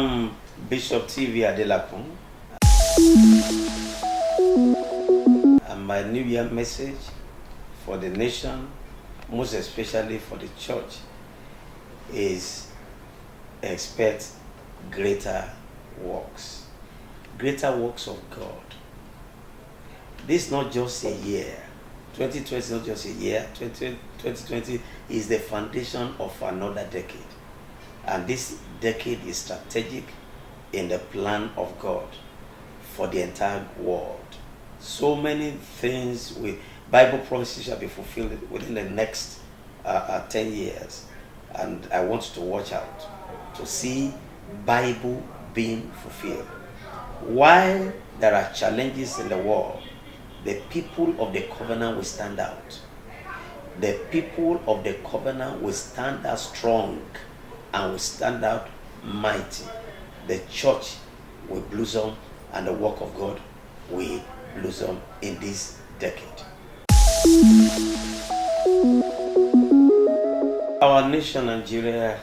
am Bishop T.V Adelakun, and my New Year message for the nation, most especially for the church, is expect greater works. Greater works of God. This is not just a year. 2020 is not just a year. 2020 is the foundation of another decade. And this decade is strategic in the plan of God for the entire world. So many things with Bible promises shall be fulfilled within the next 10 years. And I want you to watch out to see Bible being fulfilled. While there are challenges in the world, the people of the covenant will stand out. The people of the covenant will stand out strong and will stand out mighty. The church will blossom and the work of God will blossom in this decade. Our nation, Nigeria,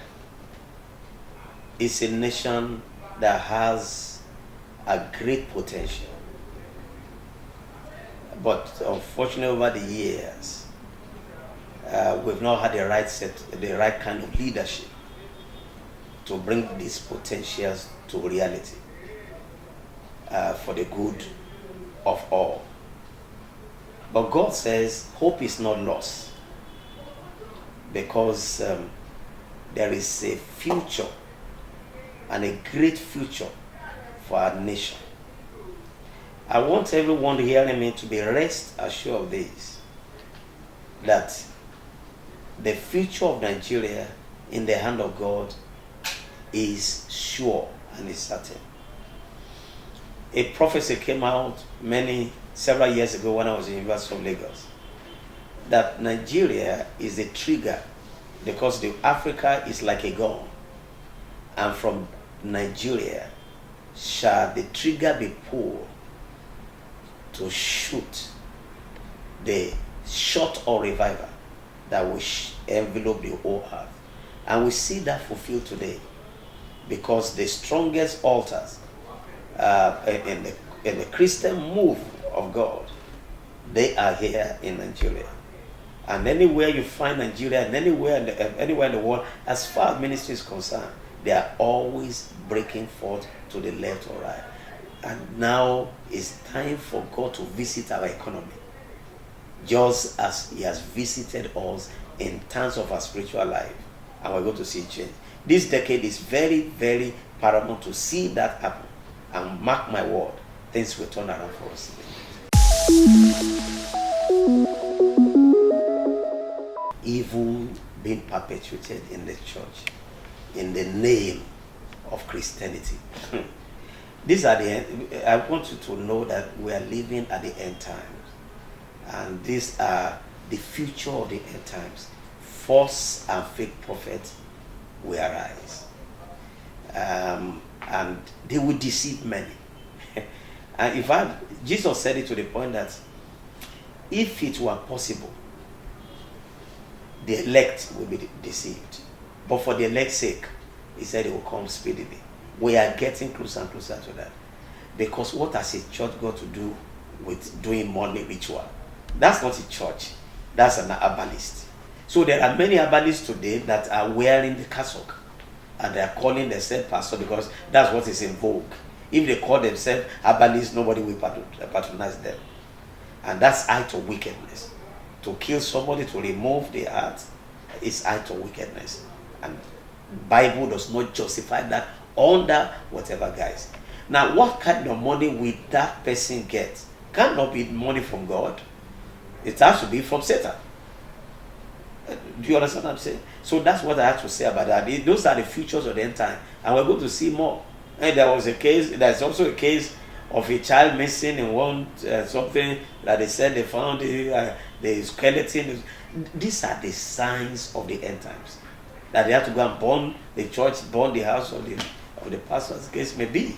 is a nation that has a great potential. But unfortunately, over the years, we've not had the right kind of leadership to bring these potentials to reality for the good of all. But God says hope is not lost, because there is a future, and a great future for our nation. I want everyone hearing me to be rest assured of this, that the future of Nigeria in the hand of God is sure and is certain. A prophecy came out several years ago when I was in the University of Lagos, that Nigeria is the trigger, because Africa is like a gun, and from Nigeria shall the trigger be pulled to shoot the shot or revival that will envelop the whole earth. And we see that fulfilled today, because the strongest altars in the Christian move of God, they are here in Nigeria. And anywhere you find Nigeria, and anywhere in the world, as far as ministry is concerned, they are always breaking forth to the left or right. And now it's time for God to visit our economy, just as He has visited us in terms of our spiritual life. And we're going to see change. This decade is very, very paramount to see that happen. And mark my word, things will turn around for us. Evil being perpetuated in the church in the name of Christianity. I want you to know that we are living at the end times. And these are the future of the end times. False and fake prophets will arise. And they will deceive many. And in fact, Jesus said it to the point that if it were possible, the elect will be deceived. But for the elect's sake, He said it will come speedily. We are getting closer and closer to that. Because what has a church got to do with doing money ritual? That's not a church. That's an herbalist. So there are many herbalists today that are wearing the cassock, and they are calling themselves pastor because that's what is in vogue. If they call themselves herbalists, nobody will patronize them. And that's act of wickedness. To kill somebody, to remove the heart, is act of wickedness. And the Bible does not justify that under whatever guise. Now, what kind of money will that person get? Cannot be money from God. It has to be from Satan. Do you understand what I'm saying? So that's what I have to say about that. Those are the futures of the end time, and we're going to see more. And there's also a case of a child missing in something that they said they found the skeleton. These are the signs of the end times, that they have to go and burn the church, burn the house of the pastor's case may be.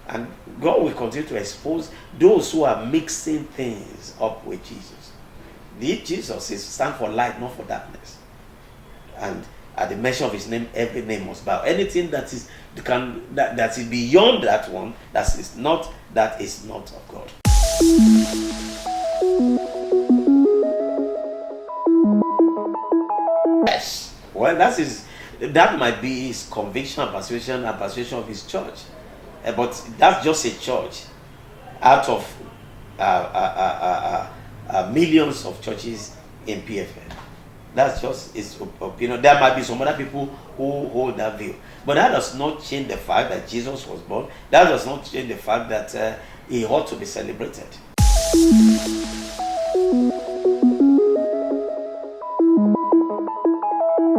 And God will continue to expose those who are mixing things up with Jesus. Jesus is stand for light, not for darkness. And At the mention of his name, every name must bow. Anything that is that is beyond that one, that is not of God. Yes. Well, that might be his conviction and persuasion of his church. But that's just a church out of millions of churches in PFN. That's just his opinion. There might be some other people who hold that view. But that does not change the fact that Jesus was born. That does not change the fact that he ought to be celebrated.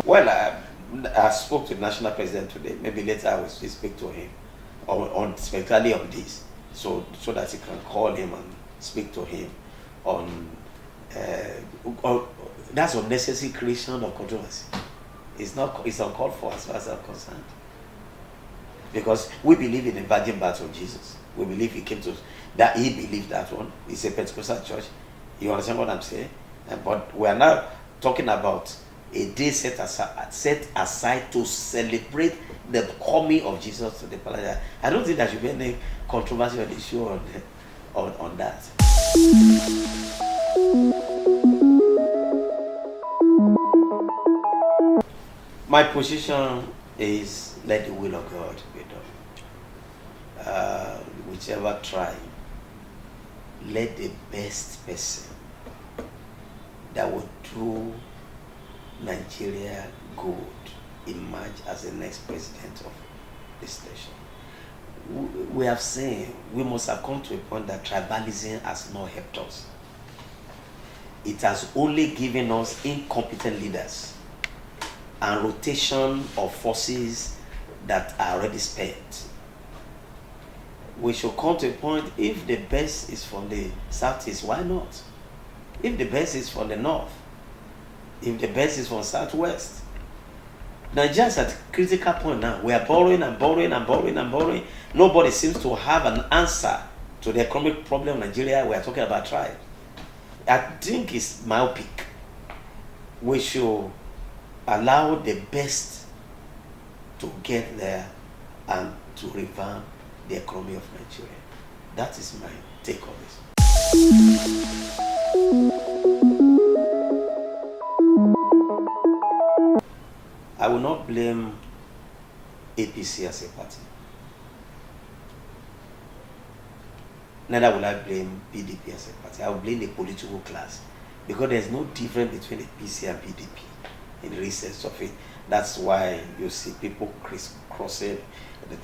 Well, I spoke to the national president today. Maybe later I will speak to him especially on this, so that he can call him and speak to him on that's unnecessary creation of controversy. It's uncalled for as far as I'm concerned. Because we believe in the virgin birth of Jesus. We believe he came to that. He believed that one. It's a Pentecostal church. You understand what I'm saying? But we are now talking about a day set aside to celebrate the coming of Jesus to the planet. I don't think there should be any controversy on the issue on that. My position is let the will of God be done. Whichever tribe, let the best person that will do Nigeria good emerge as the next president of this nation. We have seen, we must have come to a point that tribalism has not helped us. It has only given us incompetent leaders and rotation of forces that are already spent. We should come to a point, if the best is from the southeast, why not? If the best is from the north, if the best is from southwest. Nigeria is at a critical point now. We are borrowing and borrowing and borrowing and borrowing. Nobody seems to have an answer to the economic problem in Nigeria. We are talking about tribe. I think it's myopic. We should allow the best to get there and to revamp the economy of Nigeria. That is my take on this. I will not blame APC as a party. Neither will I blame PDP as a party. I will blame the political class, because there's no difference between APC and PDP in the research of it. That's why you see people crossing.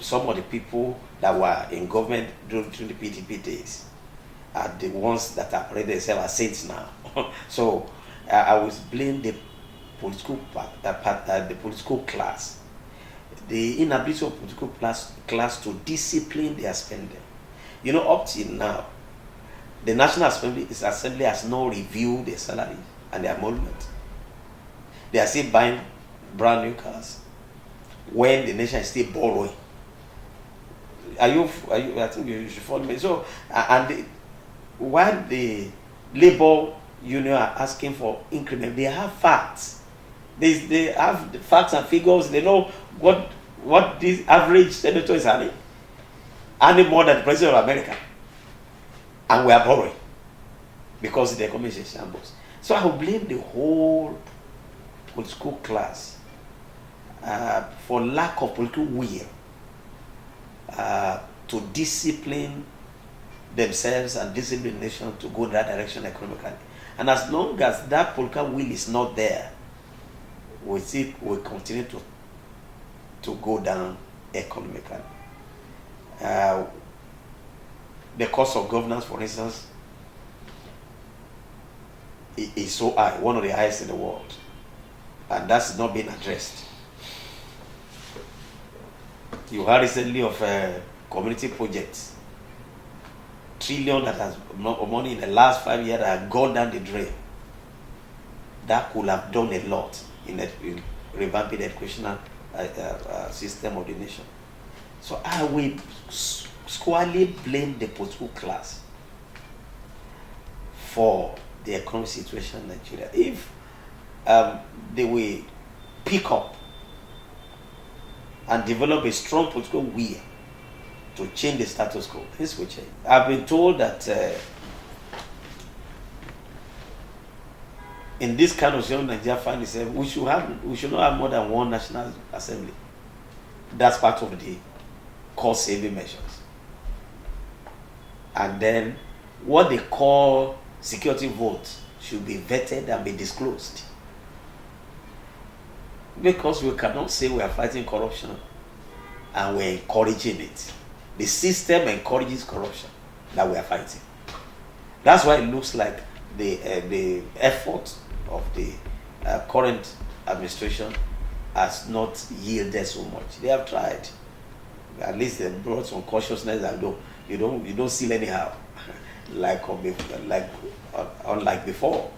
Some of the people that were in government during the PDP days are the ones that are paraded themselves as saints now. So I will blame the political the political class, the inability of political class to discipline their spending. You know, up till now, the National Assembly has not reviewed their salary and their emolument. They are still buying brand new cars when the nation is still borrowing. I think you should follow me. So, while the labor union are asking for increment, they have facts. They have the facts and figures. They know what this average senator is earning more than the president of America, and we are borrowing because the economy is in shambles. So I will blame the whole political class for lack of political will to discipline themselves and discipline the nation to go in that direction economically. And as long as that political will is not there, we'll continue to go down economically. The cost of governance, for instance, is so high, one of the highest in the world, and that's not being addressed. You heard recently of community projects, trillion that has money in the last 5 years that have gone down the drain. That could have done a lot in revamping the educational system of the nation. So I will squarely blame the political class for the economic situation in Nigeria. If they will pick up and develop a strong political will to change the status quo, things will change. I've been told that in this kind of situation, Nigeria find itself, we should not have more than one national assembly. That's part of the cost-saving measures. And then what they call security votes should be vetted and be disclosed. Because we cannot say we are fighting corruption and we're encouraging it. The system encourages corruption that we are fighting. That's why it looks like the effort of the current administration has not yielded so much. They have tried. At least they brought some consciousness that you don't steal anyhow, unlike before,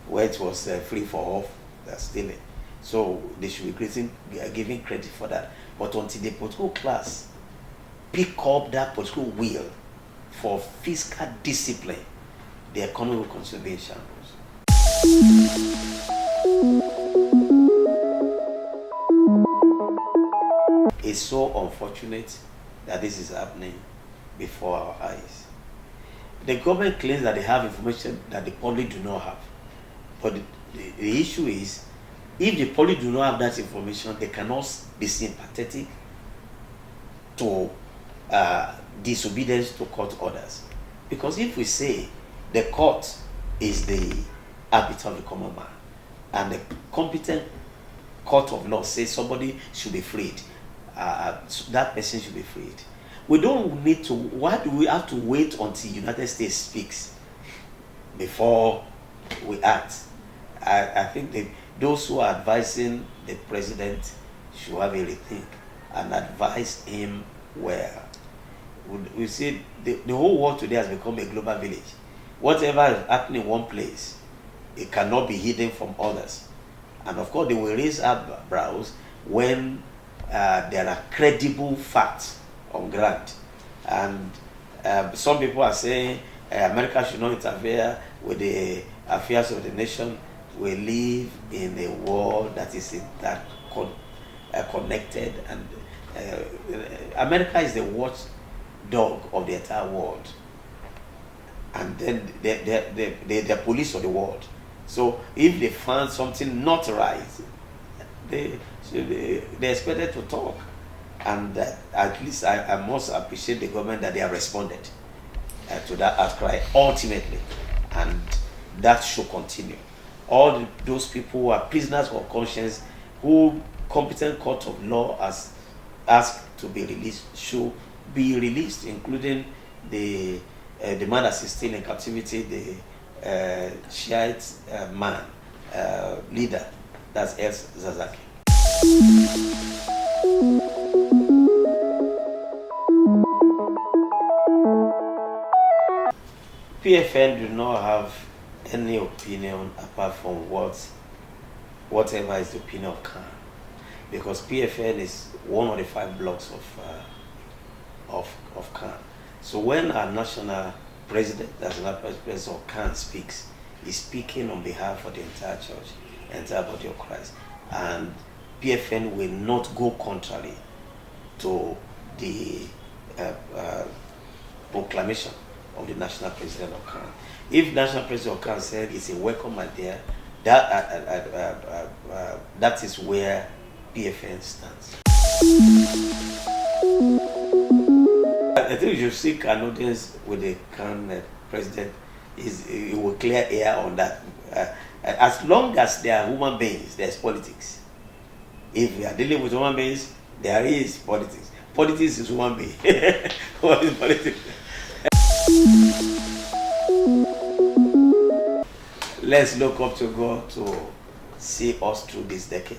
where it was free for all stealing. So they should be giving credit for that. But until the political class pick up that political will for fiscal discipline, the economy will continue being shambles. It's so unfortunate that this is happening before our eyes. The government claims that they have information that the public do not have. But the issue is, if the public do not have that information, they cannot be sympathetic to disobedience to court orders. Because if we say the court is the arbiter of the common man, and the competent court of law says somebody should be freed, that person should be freed. We don't need to, why do we have to wait until the United States speaks before we act? I think those who are advising the president should have a rethink and advise him well. We see the whole world today has become a global village. Whatever is happening in one place, it cannot be hidden from others. And of course, they will raise eyebrows when there are credible facts on ground. And some people are saying America should not interfere with the affairs of the nation. We live in a world that is connected, and America is the watchdog of the entire world, and then they're the police of the world. So if they find something not right, they're expected to talk. And at least I must appreciate the government that they have responded to that outcry ultimately, and that should continue. All those people who are prisoners of conscience, who competent court of law has asked to be released, should be released, including the man that is still in captivity, the Shiite man leader, that's El Zazaki. PFN do not have any opinion apart from whatever is the opinion of Khan, because PFN is one of the 5 blocks of Khan. So when our national president, President of Khan, speaks, he's speaking on behalf of the entire church, entire body of Christ, and PFN will not go contrary to the proclamation of the national president of Khan. If national president of Khan said it's a welcome idea, that is where PFN stands. I think you should seek an audience with the Khan president. It will clear air on that. As long as there are human beings, there's politics. If we are dealing with human beings, there is politics. Politics is human being. What is politics? Let's look up to God to see us through this decade.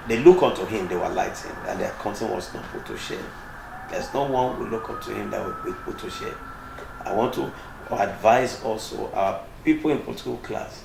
They look unto him, they were lightened, and their conscience was not put to shame. There's no one who look up to him that will be put to shame. I want to advise also our people in political class